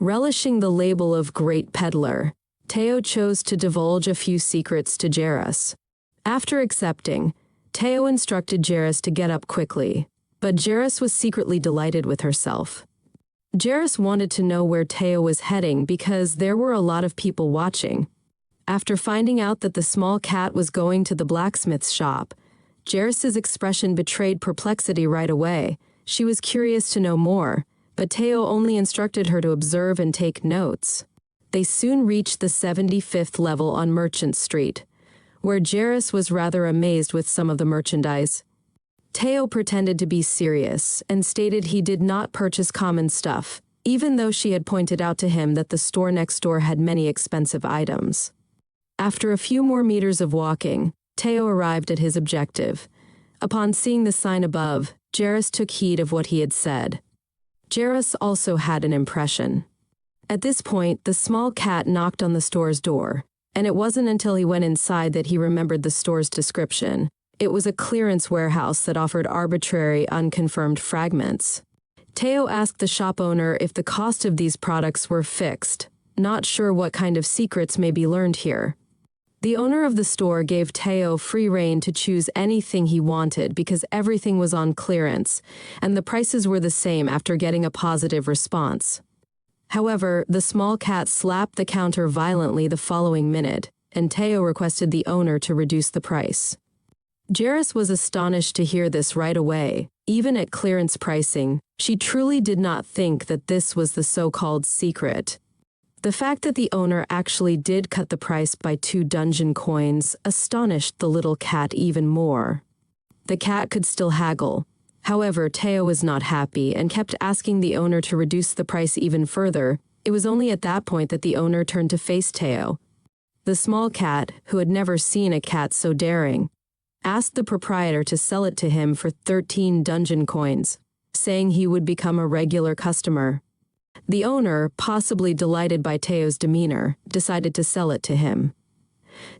Relishing the label of great peddler, Teo chose to divulge a few secrets to Jairus. After accepting, Teo instructed Jairus to get up quickly, but Jairus was secretly delighted with herself. Jairus wanted to know where Teo was heading because there were a lot of people watching. After finding out that the small cat was going to the blacksmith's shop, Jairus's expression betrayed perplexity right away. She was curious to know more, but Teo only instructed her to observe and take notes. They soon reached the 75th level on Merchant Street, where Jairus was rather amazed with some of the merchandise. Teo pretended to be serious and stated he did not purchase common stuff, even though she had pointed out to him that the store next door had many expensive items. After a few more meters of walking, Teo arrived at his objective. Upon seeing the sign above, Jairus took heed of what he had said. Jairus also had an impression. At this point, the small cat knocked on the store's door, and it wasn't until he went inside that he remembered the store's description. It was a clearance warehouse that offered arbitrary, unconfirmed fragments. Teo asked the shop owner if the cost of these products were fixed, not sure what kind of secrets may be learned here. The owner of the store gave Teo free rein to choose anything he wanted because everything was on clearance, and the prices were the same after getting a positive response. However, the small cat slapped the counter violently the following minute, and Teo requested the owner to reduce the price. Jairus was astonished to hear this right away. Even at clearance pricing, she truly did not think that this was the so-called secret. The fact that the owner actually did cut the price by 2 dungeon coins astonished the little cat even more. The cat could still haggle. However, Teo was not happy and kept asking the owner to reduce the price even further. It was only at that point that the owner turned to face Teo. The small cat, who had never seen a cat so daring, asked the proprietor to sell it to him for 13 dungeon coins, saying he would become a regular customer. The owner, possibly delighted by Teo's demeanor, decided to sell it to him.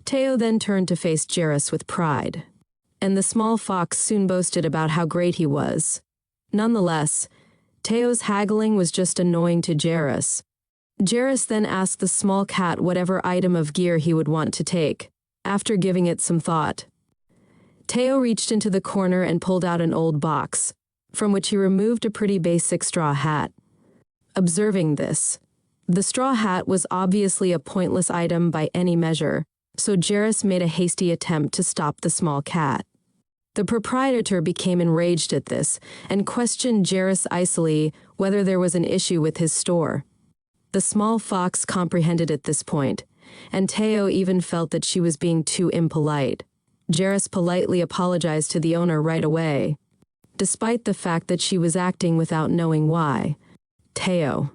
Teo then turned to face Jairus with pride, and the small fox soon boasted about how great he was. Nonetheless, Teo's haggling was just annoying to Jairus. Jairus then asked the small cat whatever item of gear he would want to take, after giving it some thought. Teo reached into the corner and pulled out an old box, from which he removed a pretty basic straw hat. Observing this, the straw hat was obviously a pointless item by any measure, so Jairus made a hasty attempt to stop the small cat. The proprietor became enraged at this and questioned Jairus icily whether there was an issue with his store. The small fox comprehended at this point, and Teo even felt that she was being too impolite. Jairus politely apologized to the owner right away, despite the fact that she was acting without knowing why. Teo.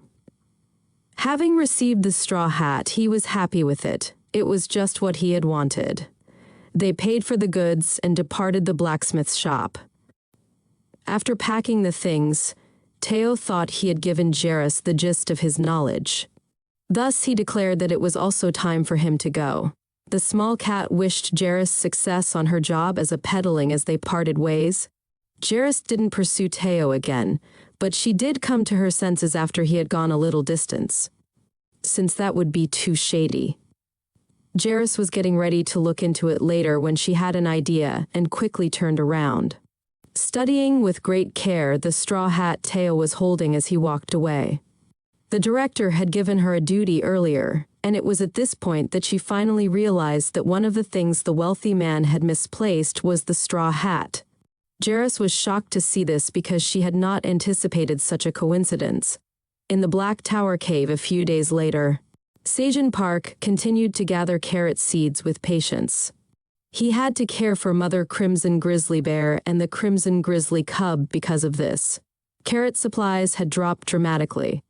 Having received the straw hat, he was happy with it. It was just what he had wanted. They paid for the goods and departed the blacksmith's shop. After packing the things, Teo thought he had given Jairus the gist of his knowledge. Thus he declared that it was also time for him to go. The small cat wished Jairus success on her job as a peddling as they parted ways. Jairus didn't pursue Teo again, but she did come to her senses after he had gone a little distance, since that would be too shady. Jairus was getting ready to look into it later when she had an idea and quickly turned around, studying with great care the straw hat Teo was holding as he walked away. The director had given her a duty earlier, and it was at this point that she finally realized that one of the things the wealthy man had misplaced was the straw hat. Jairus was shocked to see this because she had not anticipated such a coincidence. In the Black Tower cave a few days later, Sejin Park continued to gather carrot seeds with patience. He had to care for Mother Crimson Grizzly Bear and the Crimson Grizzly Cub because of this. Carrot supplies had dropped dramatically,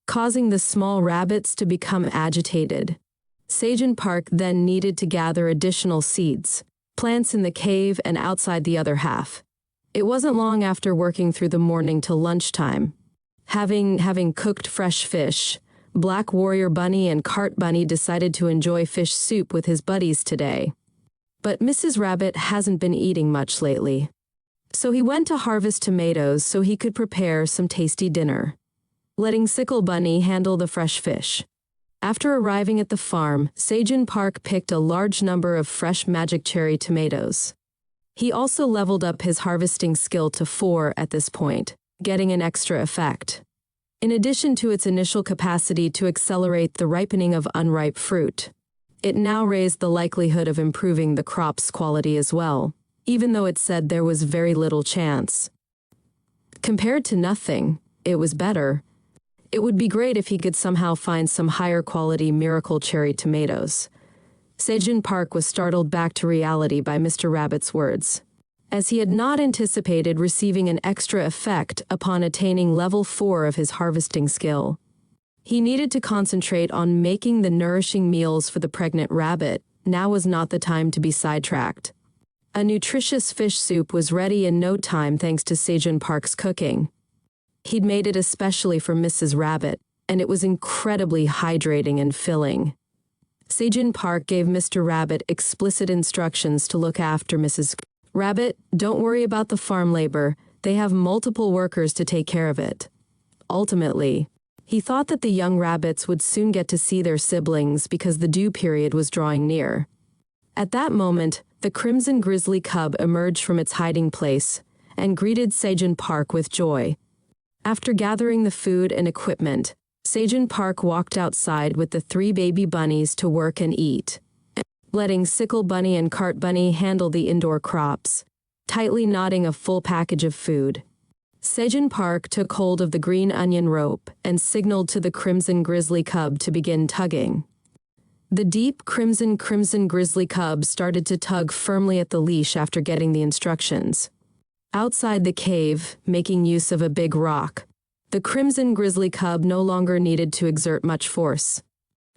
causing the small rabbits to become agitated. Sejin Park then needed to gather additional seeds, plants in the cave and outside the other half. It wasn't long after working through the morning till lunchtime. Having cooked fresh fish, Black Warrior Bunny and Cart Bunny decided to enjoy fish soup with his buddies today. But Mrs. Rabbit hasn't been eating much lately. So he went to harvest tomatoes so he could prepare some tasty dinner. letting Sickle Bunny handle the fresh fish. After arriving at the farm, Sejin Park picked a large number of fresh magic cherry tomatoes. He also leveled up his harvesting skill to 4 at this point, getting an extra effect. In addition to its initial capacity to accelerate the ripening of unripe fruit, it now raised the likelihood of improving the crop's quality as well, even though it said there was very little chance. Compared to nothing, it was better. It would be great if he could somehow find some higher quality miracle cherry tomatoes. Sejin Park was startled back to reality by Mr. Rabbit's words, as he had not anticipated receiving an extra effect upon attaining level 4 of his harvesting skill. He needed to concentrate on making the nourishing meals for the pregnant rabbit. Now was not the time to be sidetracked. A nutritious fish soup was ready in no time thanks to Sejin Park's cooking. He'd made it especially for Mrs. Rabbit, and it was incredibly hydrating and filling. Sejin Park gave Mr. Rabbit explicit instructions to look after Mrs. Rabbit. Don't worry about the farm labor, they have multiple workers to take care of it. Ultimately, he thought that the young rabbits would soon get to see their siblings because the due period was drawing near. At that moment, the crimson grizzly cub emerged from its hiding place and greeted Sejin Park with joy. After gathering the food and equipment, Sejin Park walked outside with the 3 baby bunnies to work and eat, letting Sickle Bunny and Cart Bunny handle the indoor crops, tightly knotting a full package of food. Sejin Park took hold of the green onion rope and signaled to the crimson grizzly cub to begin tugging. The deep crimson grizzly cub started to tug firmly at the leash after getting the instructions. Outside the cave, making use of a big rock, the crimson grizzly cub no longer needed to exert much force,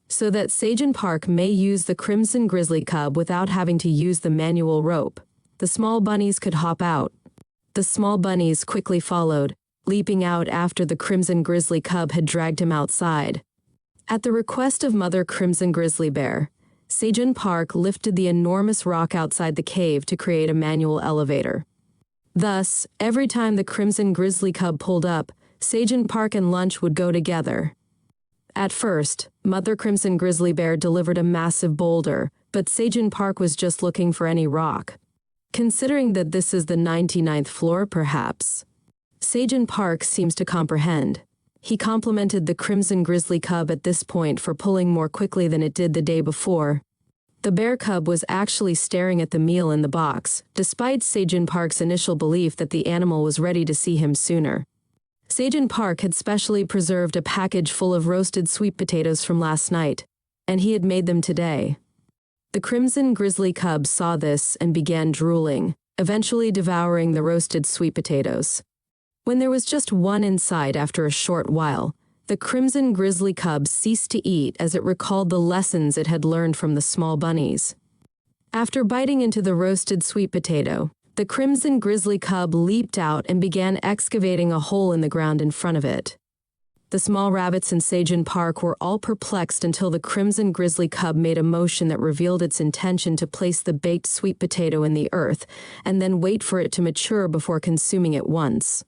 so that Sejin Park may use the crimson grizzly cub without having to use the manual rope. The small bunnies could hop out. The small bunnies quickly followed, leaping out after the crimson grizzly cub had dragged him outside. At the request of Mother Crimson Grizzly Bear, Sejin Park lifted the enormous rock outside the cave to create a manual elevator. Thus, every time the crimson grizzly cub pulled up, Sejin Park and lunch would go together. At first, Mother Crimson Grizzly Bear delivered a massive boulder, but Sejin Park was just looking for any rock. Considering that this is the 99th floor perhaps, Sejin Park seems to comprehend. He complimented the crimson grizzly cub at this point for pulling more quickly than it did the day before. The bear cub was actually staring at the meal in the box, despite Sejin Park's initial belief that the animal was ready to see him sooner. Sejin Park had specially preserved a package full of roasted sweet potatoes from last night, and he had made them today. The crimson grizzly cub saw this and began drooling, eventually devouring the roasted sweet potatoes. When there was just one inside after a short while, the crimson grizzly cub ceased to eat as it recalled the lessons it had learned from the small bunnies. After biting into the roasted sweet potato, the crimson grizzly cub leaped out and began excavating a hole in the ground in front of it. The small rabbits in Sejin Park were all perplexed until the crimson grizzly cub made a motion that revealed its intention to place the baked sweet potato in the earth and then wait for it to mature before consuming it once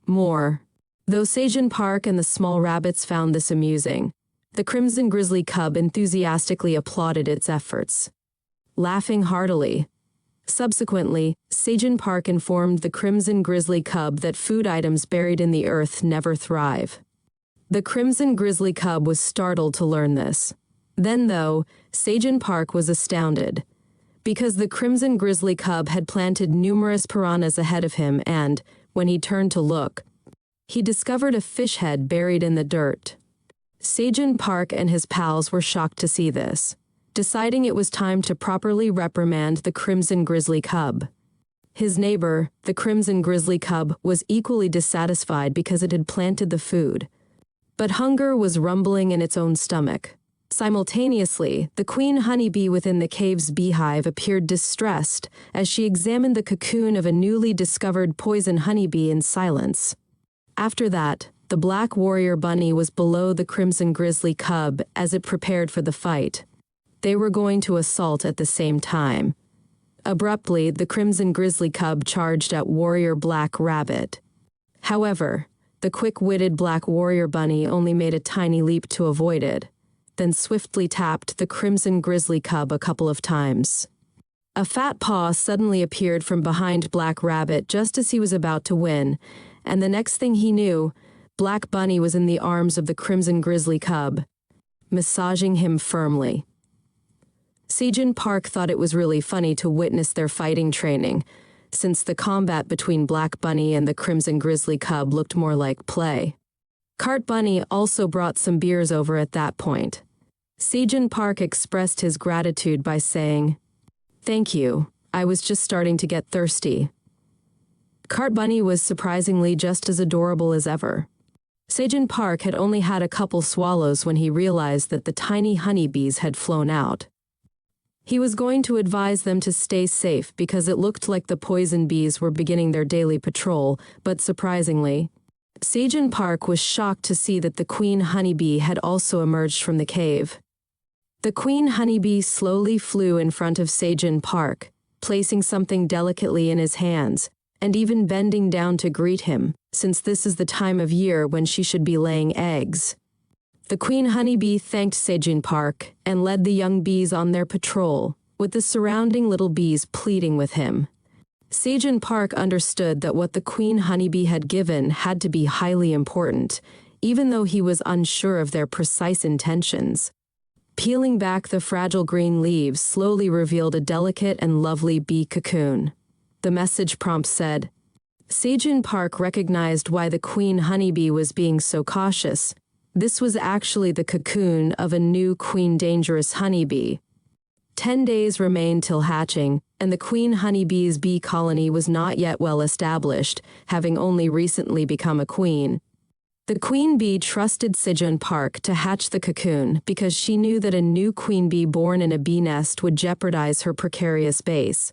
more. Though Sejin Park and the small rabbits found this amusing, the crimson grizzly cub enthusiastically applauded its efforts, laughing heartily. Subsequently, Sejin Park informed the crimson grizzly cub that food items buried in the earth never thrive. The crimson grizzly cub was startled to learn this. Then, though, Sejin Park was astounded, because the crimson grizzly cub had planted numerous piranhas ahead of him and, when he turned to look, he discovered a fish head buried in the dirt. Sejin Park and his pals were shocked to see this, deciding it was time to properly reprimand the crimson grizzly cub. His neighbor, the crimson grizzly cub, was equally dissatisfied because it had planted the food. But hunger was rumbling in its own stomach. Simultaneously, the queen honeybee within the cave's beehive appeared distressed as she examined the cocoon of a newly discovered poison honeybee in silence. After that, the black warrior bunny was below the crimson grizzly cub as it prepared for the fight. They were going to assault at the same time. Abruptly, the crimson grizzly cub charged at warrior black rabbit. However, The quick-witted black warrior bunny only made a tiny leap to avoid it, then swiftly tapped the crimson grizzly cub a couple of times. A fat paw suddenly appeared from behind Black Rabbit just as he was about to win, and the next thing he knew, Black Bunny was in the arms of the crimson grizzly cub, massaging him firmly. Sejin Park thought it was really funny to witness their fighting training, since the combat between Black Bunny and the crimson grizzly cub looked more like play. Cart Bunny also brought some beers over at that point. Sejin Park expressed his gratitude by saying, "Thank you, I was just starting to get thirsty." Cart Bunny was surprisingly just as adorable as ever. Sejin Park had only had a couple swallows when he realized that the tiny honeybees had flown out. He was going to advise them to stay safe because it looked like the poison bees were beginning their daily patrol, but surprisingly, Sejin Park was shocked to see that the queen honeybee had also emerged from the cave. The queen honeybee slowly flew in front of Sejin Park, placing something delicately in his hands, and even bending down to greet him, since this is the time of year when she should be laying eggs. The queen honeybee thanked Sejin Park and led the young bees on their patrol, with the surrounding little bees pleading with him. Sejin Park understood that what the queen honeybee had given had to be highly important, even though he was unsure of their precise intentions. Peeling back the fragile green leaves slowly revealed a delicate and lovely bee cocoon. The message prompt said, Sejin Park recognized why the queen honeybee was being so cautious. This was actually the cocoon of a new queen dangerous honeybee. 10 days remained till hatching, and the queen honeybee's bee colony was not yet well established, having only recently become a queen. The queen bee trusted Sejin Park to hatch the cocoon because she knew that a new queen bee born in a bee nest would jeopardize her precarious base.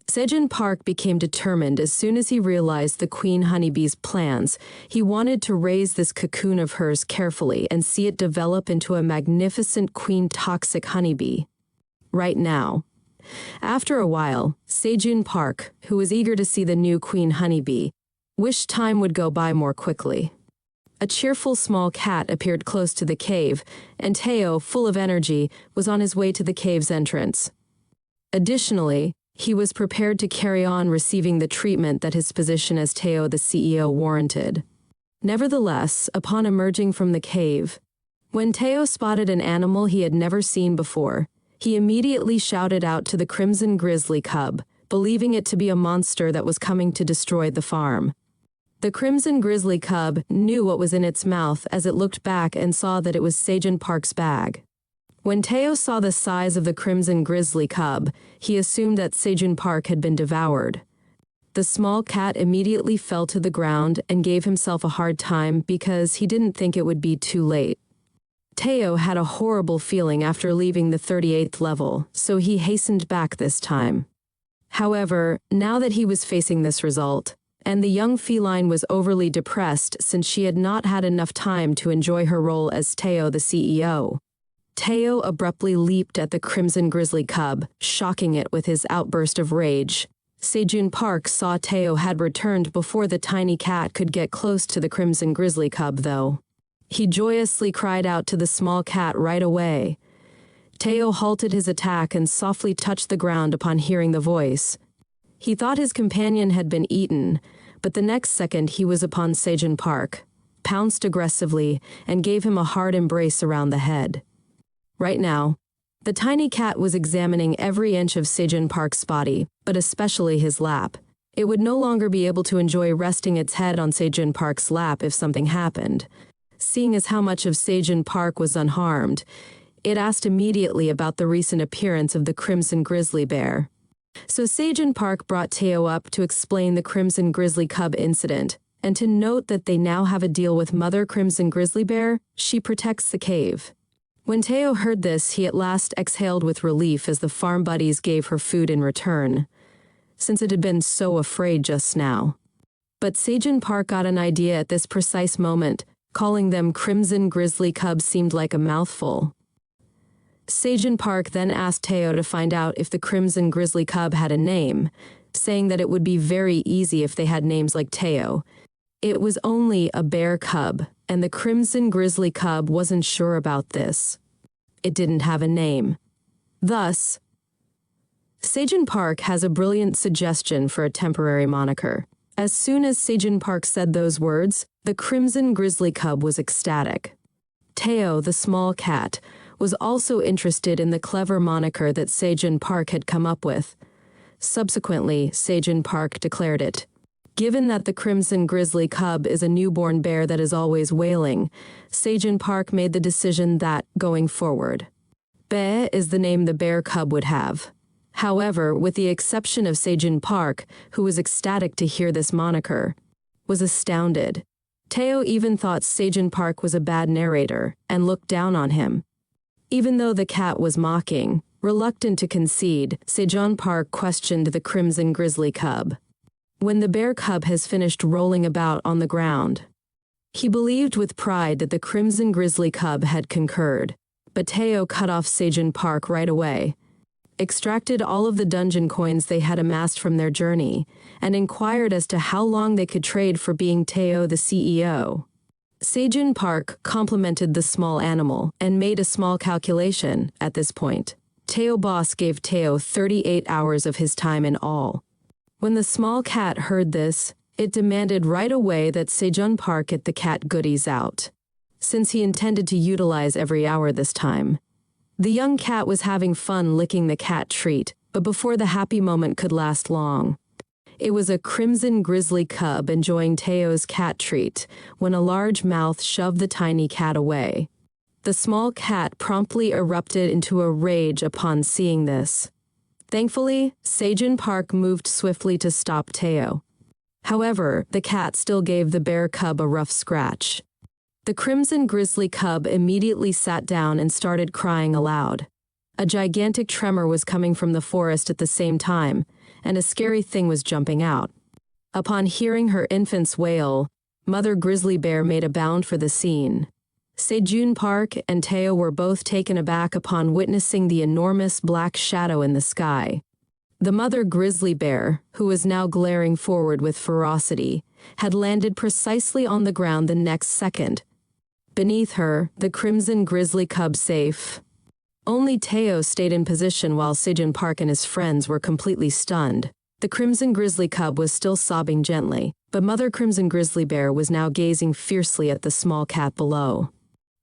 Sejin Park became determined as soon as he realized the queen honeybee's plans. He wanted to raise this cocoon of hers carefully and see it develop into a magnificent queen toxic honeybee. Right now. After a while, Sejin Park, who was eager to see the new queen honeybee, wished time would go by more quickly. A cheerful small cat appeared close to the cave, and Teo, full of energy, was on his way to the cave's entrance. Additionally, he was prepared to carry on receiving the treatment that his position as Teo the CEO warranted. Nevertheless, upon emerging from the cave, when Teo spotted an animal he had never seen before, he immediately shouted out to the crimson grizzly cub, believing it to be a monster that was coming to destroy the farm. The crimson grizzly cub knew what was in its mouth as it looked back and saw that it was Sejin Park's bag. When Teo saw the size of the crimson grizzly cub, he assumed that Sejin Park had been devoured. The small cat immediately fell to the ground and gave himself a hard time because he didn't think it would be too late. Teo had a horrible feeling after leaving the 38th level, so he hastened back this time. However, now that he was facing this result, and the young feline was overly depressed since she had not had enough time to enjoy her role as Teo the CEO, Teo abruptly leaped at the crimson grizzly cub, shocking it with his outburst of rage. Sejin Park saw Teo had returned before the tiny cat could get close to the crimson grizzly cub, though. He joyously cried out to the small cat right away. Teo halted his attack and softly touched the ground upon hearing the voice. He thought his companion had been eaten, but the next second he was upon Sejin Park, pounced aggressively, and gave him a hard embrace around the head. Right now, the tiny cat was examining every inch of Sejin Park's body, but especially his lap. It would no longer be able to enjoy resting its head on Sejin Park's lap if something happened. Seeing as how much of Sejin Park was unharmed, it asked immediately about the recent appearance of the crimson grizzly bear. So Sejin Park brought Teo up to explain the crimson grizzly cub incident, and to note that they now have a deal with Mother Crimson Grizzly Bear. She protects the cave. When Teo heard this, he at last exhaled with relief as the farm buddies gave her food in return, since it had been so afraid just now. But Sejin Park got an idea at this precise moment. Calling them crimson grizzly cubs seemed like a mouthful. Sejin Park then asked Teo to find out if the crimson grizzly cub had a name, saying that it would be very easy if they had names like Teo. It was only a bear cub, and the crimson grizzly cub wasn't sure about this. It didn't have a name. Thus, Sejin Park has a brilliant suggestion for a temporary moniker. As soon as Sejin Park said those words, the crimson grizzly cub was ecstatic. Teo, the small cat, was also interested in the clever moniker that Sejin Park had come up with. Subsequently, Sejin Park declared it. Given that the crimson grizzly cub is a newborn bear that is always wailing, Sejin Park made the decision that, going forward, Be is the name the bear cub would have. However, with the exception of Sejin Park, who was ecstatic to hear this moniker, was astounded. Teo even thought Sejin Park was a bad narrator and looked down on him. Even though the cat was mocking, reluctant to concede, Sejin Park questioned the crimson grizzly cub. When the bear cub has finished rolling about on the ground, he believed with pride that the crimson grizzly cub had concurred, but Teo cut off Sejin Park right away, extracted all of the dungeon coins they had amassed from their journey, and inquired as to how long they could trade for being Teo the CEO. Sejin Park complimented the small animal and made a small calculation. At this point, Teo boss gave Teo 38 hours of his time in all. When the small cat heard this, it demanded right away that Sejin Park get the cat goodies out, since he intended to utilize every hour this time. The young cat was having fun licking the cat treat, but before the happy moment could last long, it was a crimson grizzly cub enjoying Teo's cat treat when a large mouth shoved the tiny cat away. The small cat promptly erupted into a rage upon seeing this. Thankfully, Sejin Park moved swiftly to stop Teo. However, the cat still gave the bear cub a rough scratch. The crimson grizzly cub immediately sat down and started crying aloud. A gigantic tremor was coming from the forest at the same time, and a scary thing was jumping out. Upon hearing her infant's wail, Mother Grizzly Bear made a bound for the scene. Sejin Park and Teo were both taken aback upon witnessing the enormous black shadow in the sky. The mother grizzly bear, who was now glaring forward with ferocity, had landed precisely on the ground the next second. Beneath her, the crimson grizzly cub safe. Only Teo stayed in position while Sejin Park and his friends were completely stunned. The crimson grizzly cub was still sobbing gently, but Mother Crimson Grizzly Bear was now gazing fiercely at the small cat below.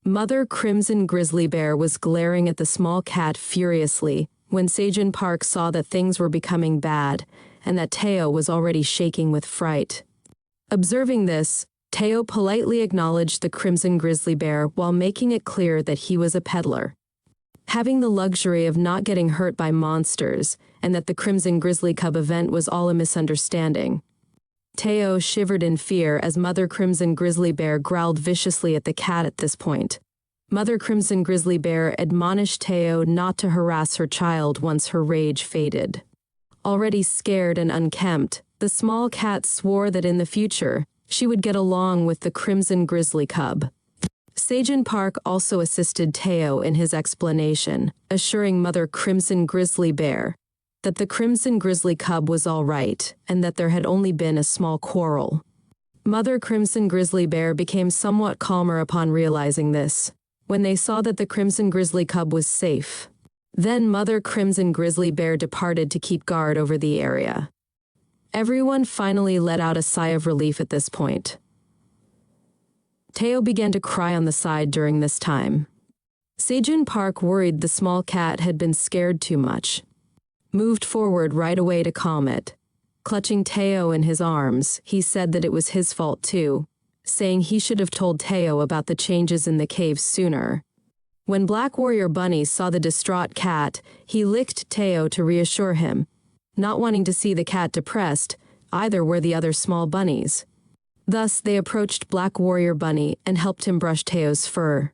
Mother Crimson Grizzly Bear was glaring at the small cat furiously when Sejin Park saw that things were becoming bad and that Teo was already shaking with fright. Observing this, Teo politely acknowledged the Crimson Grizzly Bear while making it clear that he was a peddler, having the luxury of not getting hurt by monsters, and that the Crimson Grizzly Cub event was all a misunderstanding. Teo shivered in fear as Mother Crimson Grizzly Bear growled viciously at the cat at this point. Mother Crimson Grizzly Bear admonished Teo not to harass her child once her rage faded. Already scared and unkempt, the small cat swore that in the future, she would get along with the Crimson Grizzly Cub. Sejin Park also assisted Teo in his explanation, assuring Mother Crimson Grizzly Bear that the Crimson Grizzly Cub was all right and that there had only been a small quarrel. Mother Crimson Grizzly Bear became somewhat calmer upon realizing this, when they saw that the Crimson Grizzly Cub was safe. Then Mother Crimson Grizzly Bear departed to keep guard over the area. Everyone finally let out a sigh of relief at this point. Teo began to cry on the side during this time. Sejin Park worried the small cat had been scared too much, moved forward right away to calm it. Clutching Teo in his arms, he said that it was his fault too, saying he should have told Teo about the changes in the cave sooner. When Black Warrior Bunny saw the distraught cat, he licked Teo to reassure him, not wanting to see the cat depressed. Either were the other small bunnies. Thus, they approached Black Warrior Bunny and helped him brush Teo's fur.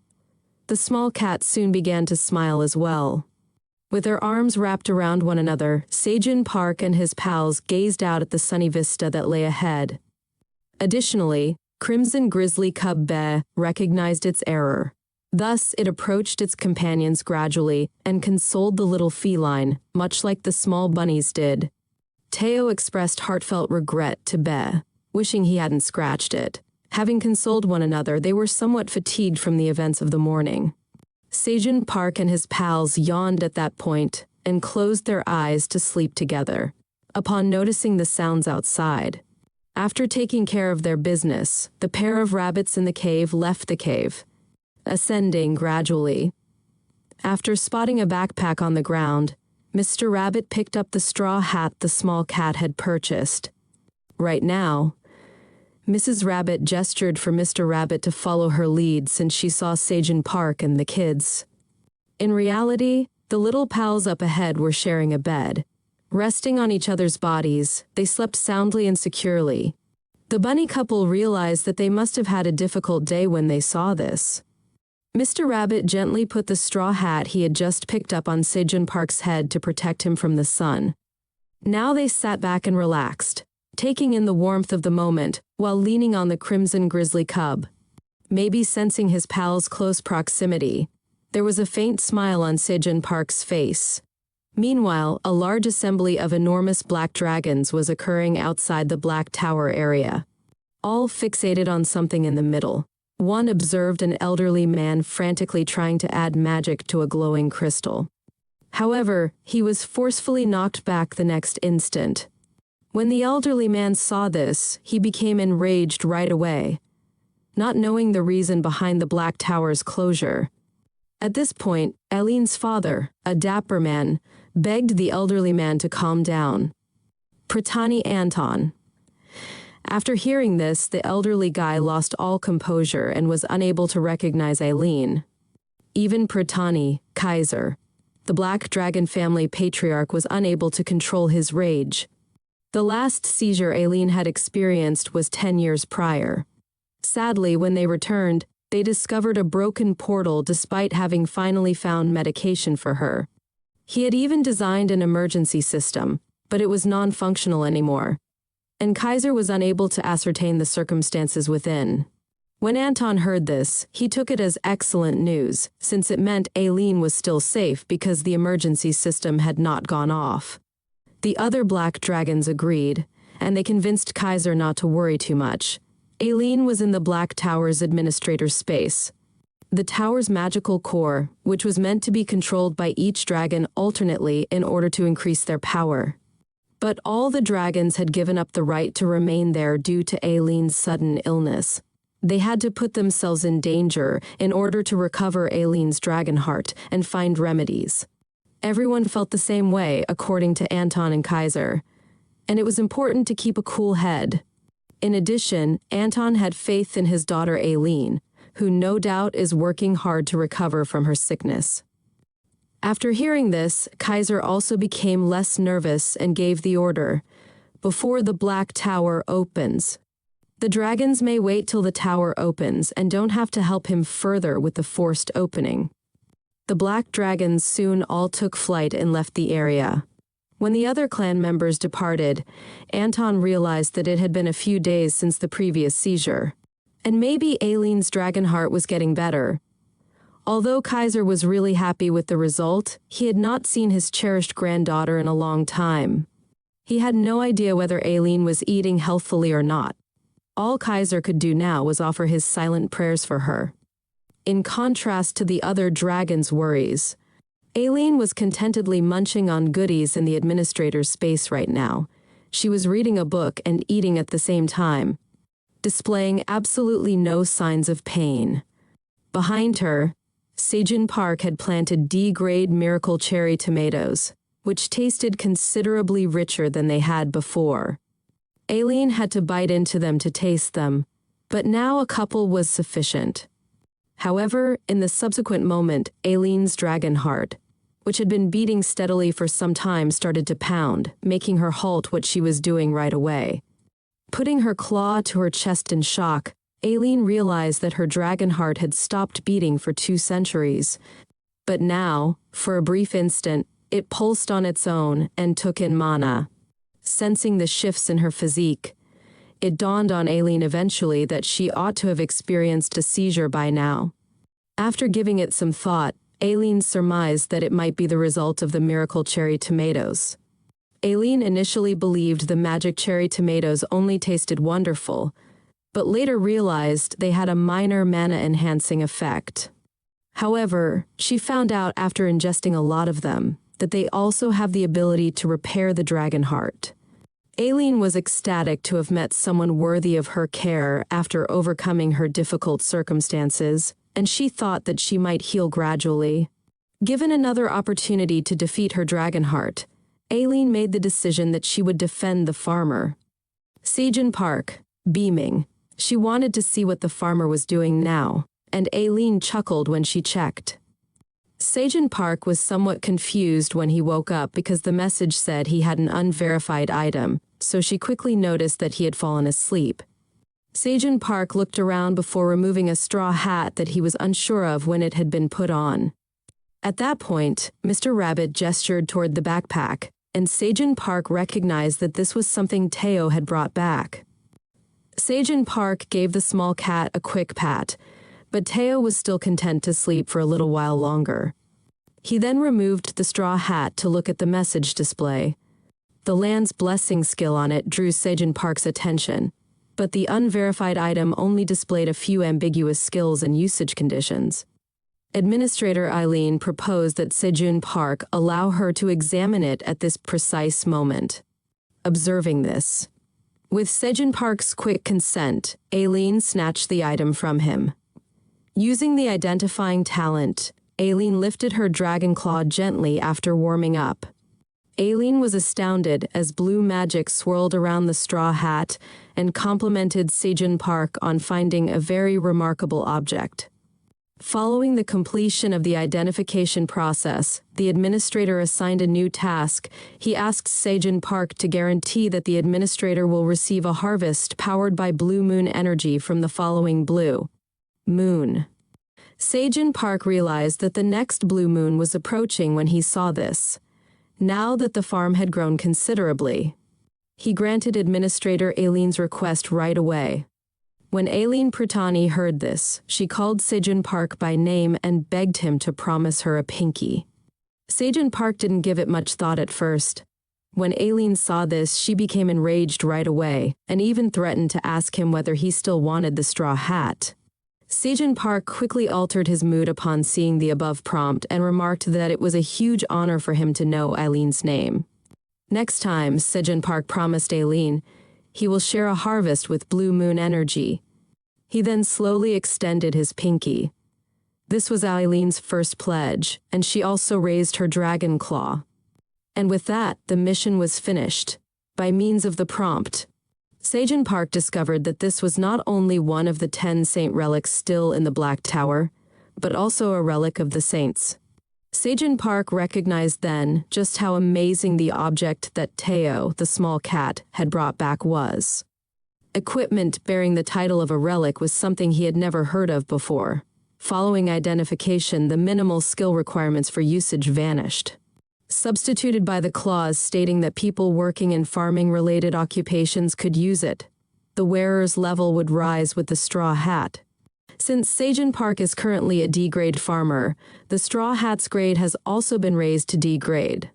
The small cat soon began to smile as well. With their arms wrapped around one another, Sejin Park and his pals gazed out at the sunny vista that lay ahead. Additionally, Crimson Grizzly Cub Be recognized its error. Thus, it approached its companions gradually and consoled the little feline, much like the small bunnies did. Teo expressed heartfelt regret to Be, wishing he hadn't scratched it. Having consoled one another, they were somewhat fatigued from the events of the morning. Sejun Park and his pals yawned at that point and closed their eyes to sleep together, upon noticing the sounds outside. After taking care of their business, the pair of rabbits in the cave left the cave, ascending gradually. After spotting a backpack on the ground, Mr. Rabbit picked up the straw hat the small cat had purchased. Right now, Mrs. Rabbit gestured for Mr. Rabbit to follow her lead since she saw Sejun Park and the kids. In reality, the little pals up ahead were sharing a bed. Resting on each other's bodies, they slept soundly and securely. The bunny couple realized that they must have had a difficult day when they saw this. Mr. Rabbit gently put the straw hat he had just picked up on Sejun Park's head to protect him from the sun. Now they sat back and relaxed, taking in the warmth of the moment while leaning on the crimson grizzly cub. Maybe sensing his pal's close proximity, there was a faint smile on Sejun Park's face. Meanwhile, a large assembly of enormous black dragons was occurring outside the Black Tower area. All fixated on something in the middle. One observed an elderly man frantically trying to add magic to a glowing crystal. However, he was forcefully knocked back the next instant. When the elderly man saw this, he became enraged right away, not knowing the reason behind the Black Tower's closure. At this point, Eileen's father, a dapper man, begged the elderly man to calm down. Pratani Anton. After hearing this, the elderly guy lost all composure and was unable to recognize Eileen. Even Pratani, Kaiser, the Black Dragon family patriarch, was unable to control his rage. The last seizure Eileen had experienced was 10 years prior. Sadly, when they returned, they discovered a broken portal despite having finally found medication for her. He had even designed an emergency system, but it was non-functional anymore, and Kaiser was unable to ascertain the circumstances within. When Anton heard this, he took it as excellent news, since it meant Eileen was still safe because the emergency system had not gone off. The other black dragons agreed, and they convinced Kaiser not to worry too much. Eileen was in the Black Tower's administrator's space. The tower's magical core, which was meant to be controlled by each dragon alternately in order to increase their power. But all the dragons had given up the right to remain there due to Eileen's sudden illness. They had to put themselves in danger in order to recover Eileen's dragon heart and find remedies. Everyone felt the same way, according to Anton and Kaiser, and it was important to keep a cool head. In addition, Anton had faith in his daughter Eileen, who no doubt is working hard to recover from her sickness. After hearing this, Kaiser also became less nervous and gave the order, "Before the Black Tower opens." The dragons may wait till the tower opens and don't have to help him further with the forced opening. The black dragons soon all took flight and left the area. When the other clan members departed, Anton realized that it had been a few days since the previous seizure, and maybe Eileen's dragon heart was getting better. Although Kaiser was really happy with the result, he had not seen his cherished granddaughter in a long time. He had no idea whether Eileen was eating healthfully or not. All Kaiser could do now was offer his silent prayers for her. In contrast to the other dragons' worries, Eileen was contentedly munching on goodies in the administrator's space right now. She was reading a book and eating at the same time, displaying absolutely no signs of pain. Behind her, Sejun Park had planted D-grade miracle cherry tomatoes, which tasted considerably richer than they had before. Eileen had to bite into them to taste them, but now a couple was sufficient. However, in the subsequent moment, Eileen's dragon heart, which had been beating steadily for some time, started to pound, making her halt what she was doing right away. Putting her claw to her chest in shock, Eileen realized that her dragon heart had stopped beating for 2 centuries. But now, for a brief instant, it pulsed on its own and took in mana. Sensing the shifts in her physique, it dawned on Eileen eventually that she ought to have experienced a seizure by now. After giving it some thought, Eileen surmised that it might be the result of the miracle cherry tomatoes. Eileen initially believed the magic cherry tomatoes only tasted wonderful, but later realized they had a minor mana-enhancing effect. However, she found out after ingesting a lot of them that they also have the ability to repair the dragon heart. Aileen was ecstatic to have met someone worthy of her care after overcoming her difficult circumstances, and she thought that she might heal gradually. Given another opportunity to defeat her dragon heart, Aileen made the decision that she would defend the farmer. Sejin Park, beaming. She wanted to see what the farmer was doing now, and Aileen chuckled when she checked. Sejin Park was somewhat confused when he woke up because the message said he had an unverified item, so she quickly noticed that he had fallen asleep. Sejin Park looked around before removing a straw hat that he was unsure of when it had been put on. At that point, Mr. Rabbit gestured toward the backpack, and Sejin Park recognized that this was something Teo had brought back. Sejin Park gave the small cat a quick pat, but Teo was still content to sleep for a little while longer. He then removed the straw hat to look at the message display. The land's blessing skill on it drew Sejin Park's attention, but the unverified item only displayed a few ambiguous skills and usage conditions. Administrator Aileen proposed that Sejin Park allow her to examine it at this precise moment. Observing this, with Sejin Park's quick consent, Aileen snatched the item from him. Using the identifying talent, Aileen lifted her dragon claw gently after warming up. Aileen was astounded as blue magic swirled around the straw hat and complimented Sejin Park on finding a very remarkable object. Following the completion of the identification process, the administrator assigned a new task. He asked Sejin Park to guarantee that the administrator will receive a harvest powered by blue moon energy from the following blue moon. Sejin Park realized that the next blue moon was approaching when he saw this. Now that the farm had grown considerably, he granted Administrator Aileen's request right away. When Aileen Pratani heard this, she called Sejin Park by name and begged him to promise her a pinky. Sejin Park didn't give it much thought at first. When Aileen saw this, she became enraged right away, and even threatened to ask him whether he still wanted the straw hat. Sejin Park quickly altered his mood upon seeing the above prompt and remarked that it was a huge honor for him to know Aileen's name. Next time, Sejin Park promised Aileen, he will share a harvest with blue moon energy. He then slowly extended his pinky. This was Aileen's first pledge, and she also raised her dragon claw. And with that, the mission was finished. By means of the prompt, Sejin Park discovered that this was not only one of the 10 saint relics still in the Black Tower, but also a relic of the saints. Sejin Park recognized then just how amazing the object that Teo, the small cat, had brought back was. Equipment bearing the title of a relic was something he had never heard of before. Following identification, the minimal skill requirements for usage vanished, substituted by the clause stating that people working in farming-related occupations could use it. The wearer's level would rise with the straw hat. Since Sejin Park is currently a D-grade farmer, the straw hat's grade has also been raised to D-grade.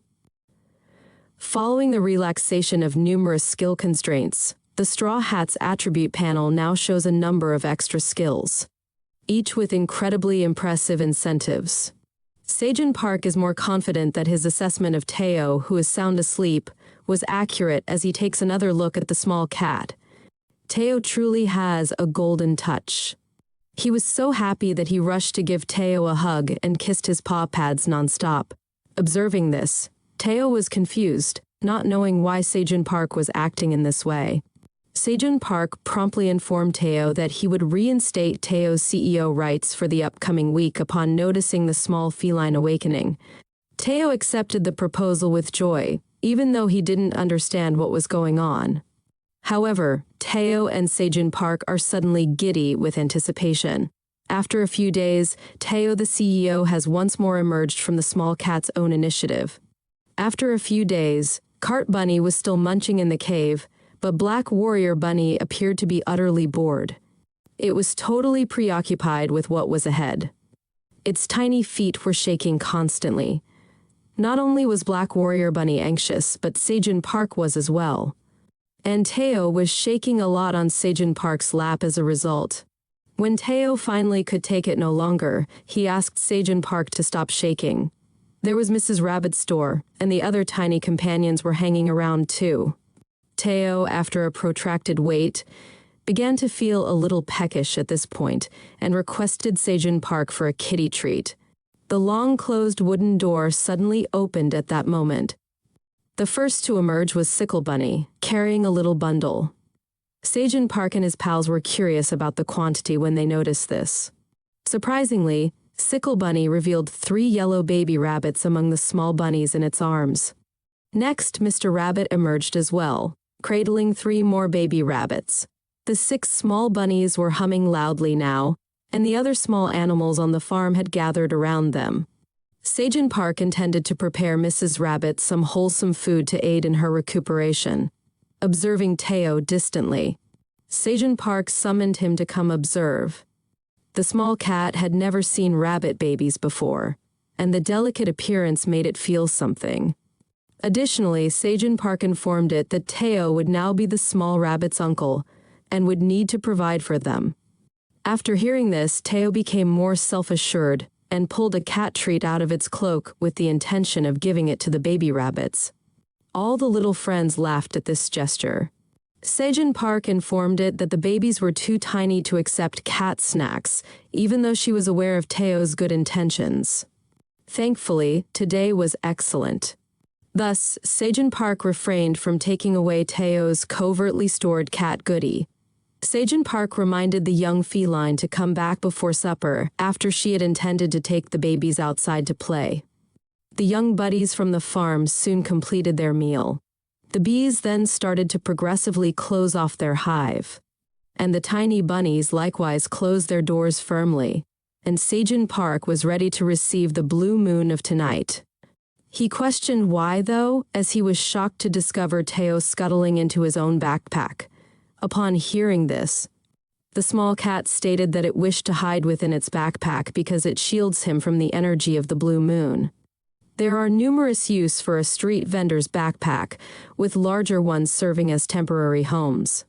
Following the relaxation of numerous skill constraints, the straw hat's attribute panel now shows a number of extra skills, each with incredibly impressive incentives. Sejin Park is more confident that his assessment of Teo, who is sound asleep, was accurate as he takes another look at the small cat. Teo truly has a golden touch. He was so happy that he rushed to give Teo a hug and kissed his paw pads nonstop. Observing this, Teo was confused, not knowing why Sejin Park was acting in this way. Sejin Park promptly informed Teo that he would reinstate Teo's CEO rights for the upcoming week upon noticing the small feline awakening. Teo accepted the proposal with joy, even though he didn't understand what was going on. However, Teo and Sejin Park are suddenly giddy with anticipation. After a few days, Teo the CEO has once more emerged from the small cat's own initiative. After a few days, Cart Bunny was still munching in the cave, but Black Warrior Bunny appeared to be utterly bored. It was totally preoccupied with what was ahead. Its tiny feet were shaking constantly. Not only was Black Warrior Bunny anxious, but Sejin Park was as well. and Teo was shaking a lot on Sejin Park's lap as a result. When Teo finally could take it no longer, he asked Sejin Park to stop shaking. There was Mrs. Rabbit's door, and the other tiny companions were hanging around too. Teo, after a protracted wait, began to feel a little peckish at this point and requested Sejin Park for a kitty treat. The long-closed wooden door suddenly opened at that moment. The first to emerge was Sickle Bunny, carrying a little bundle. Sejin Park and his pals were curious about the quantity when they noticed this. Surprisingly, Sickle Bunny revealed 3 yellow baby rabbits among the small bunnies in its arms. Next, Mr. Rabbit emerged as well, cradling 3 more baby rabbits. The 6 small bunnies were humming loudly now, and the other small animals on the farm had gathered around them. Sejin Park intended to prepare Mrs. Rabbit some wholesome food to aid in her recuperation. Observing Teo distantly, Sejin Park summoned him to come observe. The small cat had never seen rabbit babies before, and the delicate appearance made it feel something. Additionally, Sejin Park informed it that Teo would now be the small rabbit's uncle and would need to provide for them. After hearing this, Teo became more self-assured and pulled a cat treat out of its cloak with the intention of giving it to the baby rabbits. All the little friends laughed at this gesture. Sejin Park informed it that the babies were too tiny to accept cat snacks, even though she was aware of Teo's good intentions. Thankfully, today was excellent. Thus, Sejin Park refrained from taking away Teo's covertly stored cat goodie. Sejin Park reminded the young feline to come back before supper after she had intended to take the babies outside to play. The young buddies from the farm soon completed their meal. The bees then started to progressively close off their hive, and the tiny bunnies likewise closed their doors firmly, and Sejin Park was ready to receive the blue moon of tonight. He questioned why, though, as he was shocked to discover Teo scuttling into his own backpack. Upon hearing this, the small cat stated that it wished to hide within its backpack because it shields him from the energy of the blue moon. There are numerous uses for a street vendor's backpack, with larger ones serving as temporary homes.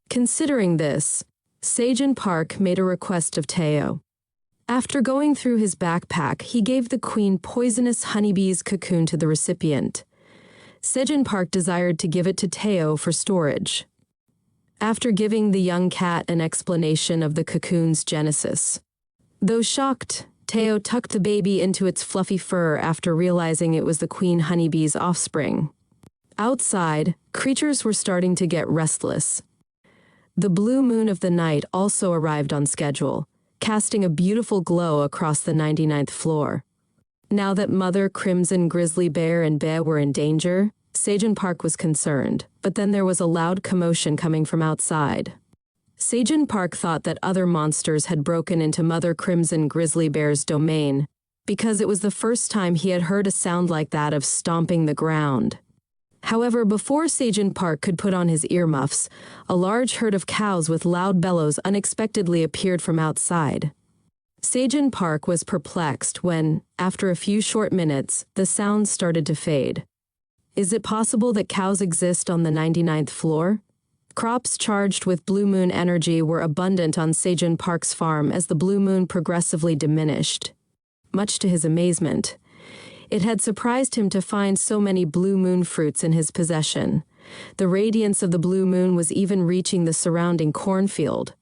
Considering this, Sejin Park made a request of Teo. After going through his backpack, he gave the queen poisonous honeybee's cocoon to the recipient. Sejin Park desired to give it to Teo for storage. After giving the young cat an explanation of the cocoon's genesis. Though shocked, Teo tucked the baby into its fluffy fur after realizing it was the queen honeybee's offspring. Outside, creatures were starting to get restless. The blue moon of the night also arrived on schedule, casting a beautiful glow across the 99th floor. Now that Mother Crimson Grizzly Bear and Bear were in danger, Sejin Park was concerned, but then there was a loud commotion coming from outside. Sejin Park thought that other monsters had broken into Mother Crimson Grizzly Bear's domain, because it was the first time he had heard a sound like that of stomping the ground. However, before Sejin Park could put on his earmuffs, a large herd of cows with loud bellows unexpectedly appeared from outside. Sejin Park was perplexed when, after a few short minutes, the sounds started to fade. Is it possible that cows exist on the 99th floor? Crops charged with blue moon energy were abundant on Sejin Park's farm as the blue moon progressively diminished. Much to his amazement, it had surprised him to find so many blue moon fruits in his possession. The radiance of the blue moon was even reaching the surrounding cornfield.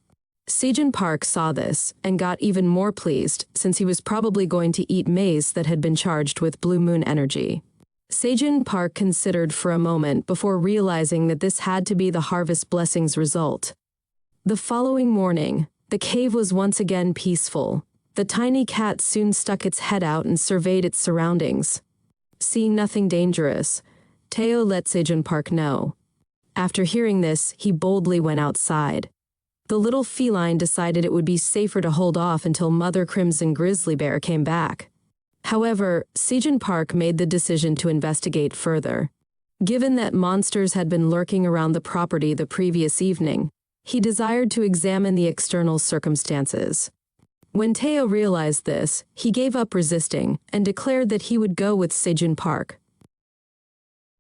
Sejin Park saw this and got even more pleased since he was probably going to eat maize that had been charged with blue moon energy. Sejin Park considered for a moment before realizing that this had to be the harvest blessing's result. The following morning, the cave was once again peaceful. The tiny cat soon stuck its head out and surveyed its surroundings. Seeing nothing dangerous, Teo let Sejin Park know. After hearing this, he boldly went outside. The little feline decided it would be safer to hold off until Mother Crimson Grizzly Bear came back. However, Sejin Park made the decision to investigate further. Given that monsters had been lurking around the property the previous evening, he desired to examine the external circumstances. When Teo realized this, he gave up resisting and declared that he would go with Sejin Park.